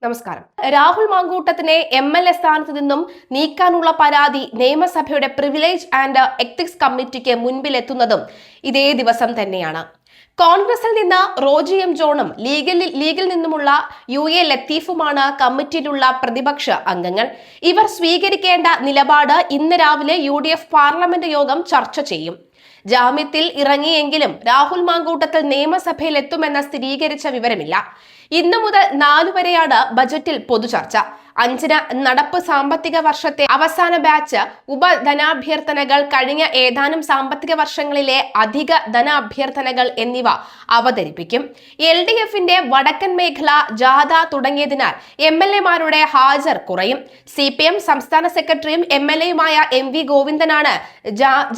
നമസ്കാരം. രാഹുൽ മാങ്കൂട്ടത്തിനെ MLA സ്ഥാനത്ത് നിന്നും നീക്കാനുള്ള പരാതി നിയമസഭയുടെ പ്രിവിലേജ് ആൻഡ് എത്തിക്സ് കമ്മിറ്റിക്ക് മുൻപിലെത്തുന്നതും ഇതേ ദിവസം തന്നെയാണ്. കോൺഗ്രസിൽ നിന്ന് റോജി എം ജോണും ലീഗിൽ നിന്നുമുള്ള UA ലത്തീഫുമാണ് കമ്മിറ്റിയിലുള്ള പ്രതിപക്ഷ അംഗങ്ങൾ. ഇവർ സ്വീകരിക്കേണ്ട നിലപാട് ഇന്ന് രാവിലെ UDF പാർലമെന്റ് യോഗം ചർച്ച ചെയ്യും. ജാമ്യത്തിൽ ഇറങ്ങിയെങ്കിലും രാഹുൽ മാങ്കൂട്ടത്തിൽ നിയമസഭയിൽ എത്തുമെന്ന് സ്ഥിരീകരിച്ച വിവരമില്ല. ഇന്നു മുതൽ 4 വരെയാണ് ബജറ്റിൽ പൊതുചർച്ച. 5-ന് നടപ്പ് സാമ്പത്തിക വർഷത്തെ അവസാന ബാച്ച് ഉപധനാഭ്യർത്ഥനകൾ, കഴിഞ്ഞ ഏതാനും സാമ്പത്തിക വർഷങ്ങളിലെ അധിക ധനാഭ്യർത്ഥനകൾ എന്നിവ അവതരിപ്പിക്കും. LDFന്റെ വടക്കൻ മേഖല ജാഥ തുടങ്ങിയതിനാൽ MLA-മാരുടെ ഹാജർ കുറയും. CPM സംസ്ഥാന സെക്രട്ടറിയും MLA-യുമായ MV ഗോവിന്ദനാണ്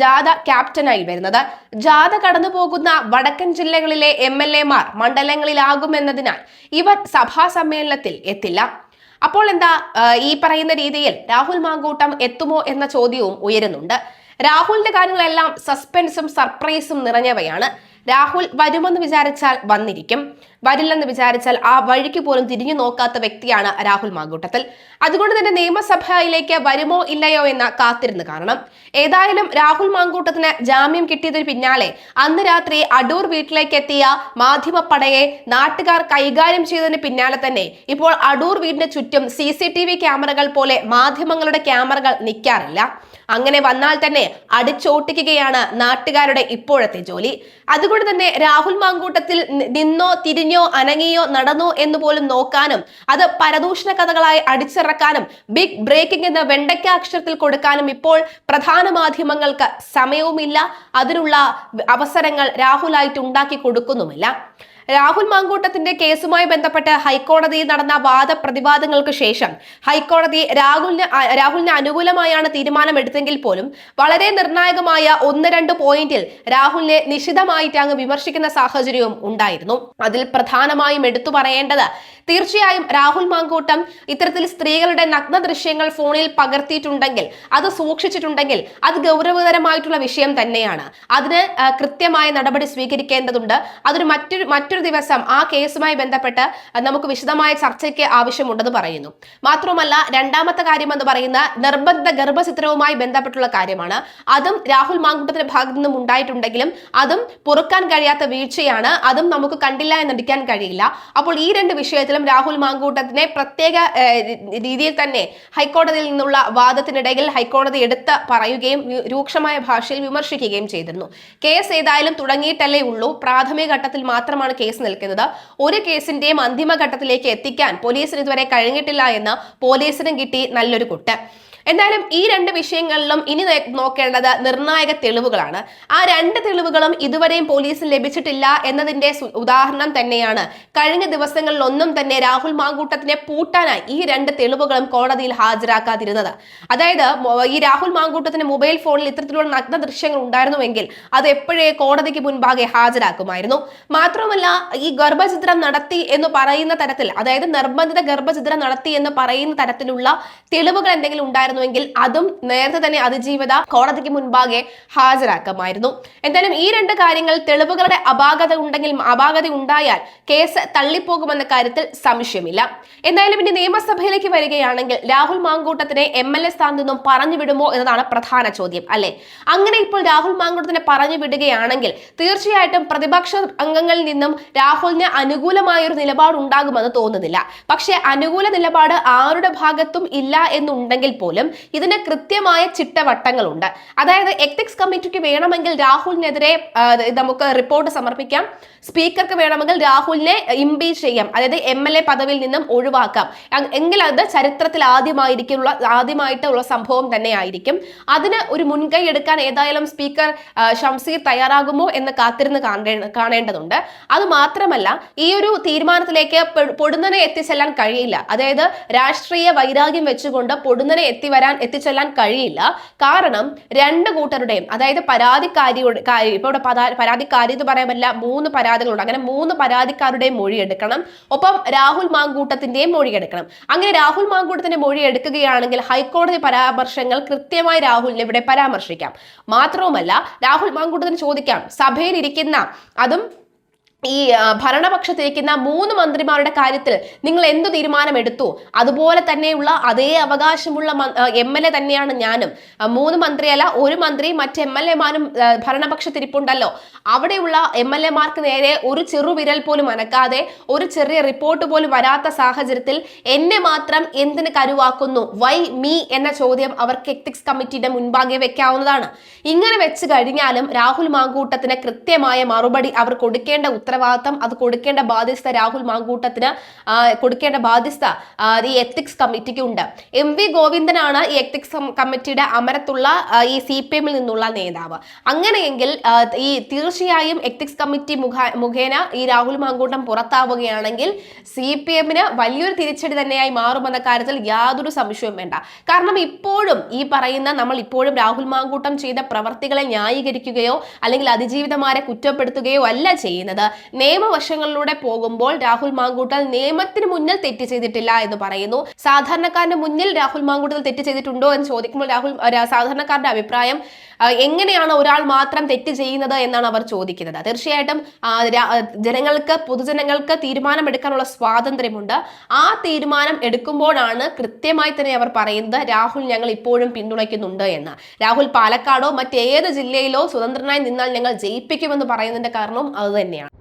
ജാഥ ക്യാപ്റ്റനായി വരുന്നത്. ജാഥ കടന്നുപോകുന്ന വടക്കൻ ജില്ലകളിലെ MLA-മാർ മണ്ഡലങ്ങളിലാകുമെന്നതിനാൽ ഇവർ സഭാ സമ്മേളനത്തിൽ എത്തില്ല. അപ്പോൾ എന്താ ഈ പറയുന്ന രീതിയിൽ രാഹുൽ മാങ്കൂട്ടം എത്തുമോ എന്ന ചോദ്യവും ഉയരുന്നുണ്ട്. രാഹുലിന്റെ കാര്യങ്ങളെല്ലാം സസ്പെൻസും സർപ്രൈസും നിറഞ്ഞവയാണ്. രാഹുൽ വരുമെന്ന് വിചാരിച്ചാൽ വന്നിരിക്കും, വരില്ലെന്ന് വിചാരിച്ചാൽ ആ വഴിക്ക് പോലും തിരിഞ്ഞു നോക്കാത്ത വ്യക്തിയാണ് രാഹുൽ മാങ്കൂട്ടത്തിൽ. അതുകൊണ്ട് തന്നെ നിയമസഭയിലേക്ക് വരുമോ ഇല്ലയോ എന്ന് കാത്തിരുന്ന് കാണണം. ഏതായാലും രാഹുൽ മാങ്കൂട്ടത്തിന് ജാമ്യം കിട്ടിയതിന് പിന്നാലെ അന്ന് രാത്രി അടൂർ വീട്ടിലേക്ക് എത്തിയ മാധ്യമപ്പടയെ നാട്ടുകാർ കൈകാര്യം ചെയ്തതിന് പിന്നാലെ തന്നെ ഇപ്പോൾ അടൂർ വീടിന് ചുറ്റും CCTV ക്യാമറകൾ പോലെ മാധ്യമങ്ങളുടെ ക്യാമറകൾ നിൽക്കാറില്ല. അങ്ങനെ വന്നാൽ തന്നെ അടിച്ചോട്ടിക്കുകയാണ് നാട്ടുകാരുടെ ഇപ്പോഴത്തെ ജോലി. അതുകൊണ്ട് തന്നെ രാഹുൽ മാങ്കൂട്ടത്തിൽ നിന്നോ തിരിഞ്ഞോ അനങ്ങിയോ നടന്നോ എന്ന് പോലും നോക്കാനും അത് പരദൂഷണ കഥകളായി അടിച്ചിറക്കാനും ബിഗ് ബ്രേക്കിംഗ് എന്ന വെണ്ടയ്ക്ക അക്ഷരത്തിൽ കൊടുക്കാനും ഇപ്പോൾ പ്രധാന മാധ്യമങ്ങൾക്ക് സമയവുമില്ല. അതിനുള്ള അവസരങ്ങൾ രാഹുലായിട്ട് ഉണ്ടാക്കി കൊടുക്കുന്നുമില്ല. രാഹുൽ മാങ്കൂട്ടത്തിന്റെ കേസുമായി ബന്ധപ്പെട്ട് ഹൈക്കോടതിയിൽ നടന്ന വാദപ്രതിവാദങ്ങൾക്ക് ശേഷം ഹൈക്കോടതി രാഹുലിന് അനുകൂലമായാണ് തീരുമാനമെടുത്തെങ്കിൽ പോലും വളരെ നിർണായകമായ 1-2 പോയിന്റിൽ രാഹുലിനെ നിശിതമായിട്ട് അങ്ങ് വിമർശിക്കുന്ന സാഹചര്യവും ഉണ്ടായിരുന്നു. അതിൽ പ്രധാനമായും എടുത്തു പറയേണ്ടത് തീർച്ചയായും രാഹുൽ മാങ്കൂട്ടം ഇത്തരത്തിൽ സ്ത്രീകളുടെ നഗ്ന ദൃശ്യങ്ങൾ ഫോണിൽ പകർത്തിയിട്ടുണ്ടെങ്കിൽ, അത് സൂക്ഷിച്ചിട്ടുണ്ടെങ്കിൽ അത് ഗൗരവതരമായിട്ടുള്ള വിഷയം തന്നെയാണ്. അതിന് കൃത്യമായ നടപടി സ്വീകരിക്കേണ്ടതുണ്ട്. അതൊരു മറ്റൊരു ദിവസം ആ കേസുമായി ബന്ധപ്പെട്ട് നമുക്ക് വിശദമായ ചർച്ചയ്ക്ക് ആവശ്യമുണ്ടെന്ന് പറയുന്നു. മാത്രമല്ല, രണ്ടാമത്തെ കാര്യം എന്ന് പറയുന്ന നിർബന്ധ ഗർഭചിത്രവുമായി ബന്ധപ്പെട്ടുള്ള കാര്യമാണ്. അതും രാഹുൽ മാങ്കൂട്ടത്തിന്റെ ഭാഗത്തു നിന്നും ഉണ്ടായിട്ടുണ്ടെങ്കിലും അതും പൊറുക്കാൻ കഴിയാത്ത വീഴ്ചയാണ്. അതും നമുക്ക് കണ്ടില്ല എന്നടിക്കാൻ കഴിയില്ല. അപ്പോൾ ഈ 2 വിഷയത്തിലും രാഹുൽ മാങ്കൂട്ടത്തിനെ പ്രത്യേക രീതിയിൽ തന്നെ ഹൈക്കോടതിയിൽ നിന്നുള്ള വാദത്തിനിടയിൽ ഹൈക്കോടതി എടുത്ത് പറയുകയും രൂക്ഷമായ ഭാഷയിൽ വിമർശിക്കുകയും ചെയ്തിരുന്നു. കേസ് ഏതായാലും തുടങ്ങിയിട്ടല്ലേ ഉള്ളൂ. പ്രാഥമിക ഘട്ടത്തിൽ മാത്രമാണ് കേസ് നിൽക്കുന്നത്. ഒരു കേസിന്റെയും അന്തിമഘട്ടത്തിലേക്ക് എത്തിക്കാൻ പോലീസിന് ഇതുവരെ കഴിഞ്ഞിട്ടില്ല എന്ന് പോലീസിനും കിട്ടി നല്ലൊരു കുട്ട്. എന്തായാലും ഈ 2 വിഷയങ്ങളിലും ഇനി നോക്കേണ്ടത് നിർണായക തെളിവുകളാണ്. ആ 2 തെളിവുകളും ഇതുവരെയും പോലീസിന് ലഭിച്ചിട്ടില്ല എന്നതിന്റെ ഉദാഹരണം തന്നെയാണ് കഴിഞ്ഞ ദിവസങ്ങളിലൊന്നും തന്നെ രാഹുൽ മാങ്കൂട്ടത്തിനെ പൂട്ടാനായി ഈ 2 തെളിവുകളും കോടതിയിൽ ഹാജരാക്കാതിരുന്നത്. അതായത് ഈ രാഹുൽ മാങ്കൂട്ടത്തിന്റെ മൊബൈൽ ഫോണിൽ ഇത്തരത്തിലുള്ള നഗ്ന ദൃശ്യങ്ങൾ ഉണ്ടായിരുന്നുവെങ്കിൽ അത് എപ്പോഴേ കോടതിക്ക് മുൻപാകെ ഹാജരാക്കുമായിരുന്നു. മാത്രമല്ല, ഈ ഗർഭചിത്രം നടത്തി എന്ന് പറയുന്ന തരത്തിൽ, അതായത് നിർബന്ധിത ഗർഭചിത്രം നടത്തി എന്ന് പറയുന്ന തരത്തിലുള്ള തെളിവുകൾ എന്തെങ്കിലും ഉണ്ടായിരുന്നു െങ്കിൽ അതും നേരത്തെ തന്നെ അതിജീവിത കോടതിക്ക് മുൻപാകെ ഹാജരാക്കാമായിരുന്നു. എന്തായാലും ഈ 2 കാര്യങ്ങൾ തെളിവുകളുടെ അപാകത ഉണ്ടായാൽ കേസ് തള്ളിപ്പോകുമെന്ന കാര്യത്തിൽ സംശയമില്ല. എന്തായാലും ഇനി നിയമസഭയിലേക്ക് വരികയാണെങ്കിൽ രാഹുൽ മാങ്കൂട്ടത്തിനെ MLA സ്ഥാനത്ത് നിന്നും പറഞ്ഞു വിടുമോ എന്നതാണ് പ്രധാന ചോദ്യം, അല്ലെ? അങ്ങനെ ഇപ്പോൾ രാഹുൽ മാങ്കൂട്ടത്തിനെ പറഞ്ഞു വിടുകയാണെങ്കിൽ തീർച്ചയായിട്ടും പ്രതിപക്ഷ അംഗങ്ങളിൽ നിന്നും രാഹുലിന് അനുകൂലമായ ഒരു നിലപാട് ഉണ്ടാകുമെന്ന് തോന്നുന്നില്ല. പക്ഷെ അനുകൂല നിലപാട് ആരുടെ ഭാഗത്തും ഇല്ല എന്നുണ്ടെങ്കിൽ പോലും ഇതിന് കൃത്യമായ ചിട്ടവട്ടങ്ങളുണ്ട്. അതായത് എത്തിക്സ് കമ്മിറ്റിക്ക് വേണമെങ്കിൽ രാഹുലിനെതിരെ നമുക്ക് റിപ്പോർട്ട് സമർപ്പിക്കാം. സ്പീക്കർക്ക് വേണമെങ്കിൽ രാഹുലിനെ ഇംപീച്ച് ചെയ്യാം, അതായത് MLA പദവിയിൽ നിന്നും ഒഴിവാക്കാം. എങ്കിൽ അത് ചരിത്രത്തിൽ ആദ്യമായിട്ടുള്ള സംഭവം തന്നെ ആയിരിക്കും. അതിന് ഒരു മുൻകൈ എടുക്കാൻ ഏതായാലും സ്പീക്കർ ഷംസീർ തയ്യാറാകുമോ എന്ന് കാത്തിരുന്ന് കാണേണ്ടതുണ്ട്. അത് മാത്രമല്ല, ഈ ഒരു തീരുമാനത്തിലേക്ക് പൊടുന്നനെ എത്തിച്ചെല്ലാൻ കഴിയില്ല. അതായത് രാഷ്ട്രീയ വൈരാഗ്യം വെച്ചുകൊണ്ട് പൊടുന്നനെ എത്തിച്ചെല്ലാൻ കഴിയില്ല. കാരണം 2 കൂട്ടരുടെയും, അതായത് പരാതിക്കാരി എന്ന് പറയാൻ പറ്റില്ല, 3 പരാതികളുണ്ട്. അങ്ങനെ 3 പരാതിക്കാരുടെയും മൊഴി എടുക്കണം. ഒപ്പം രാഹുൽ മാങ്കൂട്ടത്തിന്റെയും മൊഴി എടുക്കണം. അങ്ങനെ രാഹുൽ മാങ്കൂട്ടത്തിന്റെ മൊഴി എടുക്കുകയാണെങ്കിൽ ഹൈക്കോടതി പരാമർശങ്ങൾ കൃത്യമായി രാഹുലിനെ ഇവിടെ പരാമർശിക്കാം. മാത്രവുമല്ല, രാഹുൽ മാങ്കൂട്ടത്തിന് ചോദിക്കാം, സഭയിൽ ഇരിക്കുന്ന, അതും ഈ ഭരണപക്ഷത്തിരിക്കുന്ന 3 മന്ത്രിമാരുടെ കാര്യത്തിൽ നിങ്ങൾ എന്തു തീരുമാനമെടുത്തു, അതുപോലെ തന്നെയുള്ള അതേ അവകാശമുള്ള MLA തന്നെയാണ് ഞാനും. 3 മന്ത്രിയല്ല, ഒരു മന്ത്രി മറ്റ് MLA മാരും ഭരണപക്ഷത്തിരിപ്പുണ്ടല്ലോ. അവിടെയുള്ള MLA മാർക്ക് നേരെ ഒരു ചെറുവിരൽ പോലും അനക്കാതെ, ഒരു ചെറിയ റിപ്പോർട്ട് പോലും വരാത്ത സാഹചര്യത്തിൽ എന്നെ മാത്രം എന്തിന് കരുവാക്കുന്നു, വൈ മീ എന്ന ചോദ്യം അവർക്ക് എത്തിക്സ് കമ്മിറ്റിയുടെ മുൻപാകെ വെക്കാവുന്നതാണ്. ഇങ്ങനെ വെച്ച് കഴിഞ്ഞാലും രാഹുൽ മാങ്കൂട്ടത്തിന് കൃത്യമായ മറുപടി അവർ കൊടുക്കേണ്ട ഉത്തരവാദിത്തം, അത് കൊടുക്കേണ്ട ബാധ്യത രാഹുൽ മാങ്കൂട്ടത്തിന് കൊടുക്കേണ്ട ബാധ്യത ഈ എത്തിക്സ് കമ്മിറ്റിക്ക് ഉണ്ട്. MV ഗോവിന്ദനാണ് ഈ എത്തിക്സ് കമ്മിറ്റിയുടെ അമരത്തുള്ള ഈ CPM നിന്നുള്ള നേതാവ്. അങ്ങനെയെങ്കിൽ ഈ തീർച്ചയായും എത്തിക്സ് കമ്മിറ്റി മുഖേന ഈ രാഹുൽ മാങ്കൂട്ടം പുറത്താവുകയാണെങ്കിൽ CPM വലിയൊരു തിരിച്ചടി തന്നെയായി മാറുമെന്ന കാര്യത്തിൽ യാതൊരു സംശയവും വേണ്ട. കാരണം ഇപ്പോഴും ഈ പറയുന്ന നമ്മൾ ഇപ്പോഴും രാഹുൽ മാങ്കൂട്ടം ചെയ്ത പ്രവർത്തികളെ ന്യായീകരിക്കുകയോ അല്ലെങ്കിൽ അതിജീവിതമാരെ കുറ്റപ്പെടുത്തുകയോ അല്ല ചെയ്യുന്നത്. നിയമവശങ്ങളിലൂടെ പോകുമ്പോൾ രാഹുൽ മാങ്കൂട്ടൽ നിയമത്തിന് മുന്നിൽ തെറ്റ് ചെയ്തിട്ടില്ല എന്ന് പറയുന്നു. സാധാരണക്കാരന്റെ മുന്നിൽ രാഹുൽ മാങ്കൂട്ടൽ തെറ്റ് ചെയ്തിട്ടുണ്ടോ എന്ന് ചോദിക്കുമ്പോൾ സാധാരണക്കാരുടെ അഭിപ്രായം എങ്ങനെയാണ് ഒരാൾ മാത്രം തെറ്റ് ചെയ്യുന്നത് എന്നാണ് അവർ ചോദിക്കുന്നത്. തീർച്ചയായിട്ടും പൊതുജനങ്ങൾക്ക് തീരുമാനമെടുക്കാനുള്ള സ്വാതന്ത്ര്യമുണ്ട്. ആ തീരുമാനം എടുക്കുമ്പോഴാണ് കൃത്യമായി തന്നെ അവർ പറയുന്നത് രാഹുൽ ഞങ്ങൾ ഇപ്പോഴും പിന്തുണയ്ക്കുന്നുണ്ട് എന്ന്. രാഹുൽ പാലക്കാടോ മറ്റേത് ജില്ലയിലോ സ്വതന്ത്രനായി നിന്നാൽ ഞങ്ങൾ ജയിപ്പിക്കുമെന്ന് പറയുന്നതിന്റെ കാരണവും അത് തന്നെയാണ്.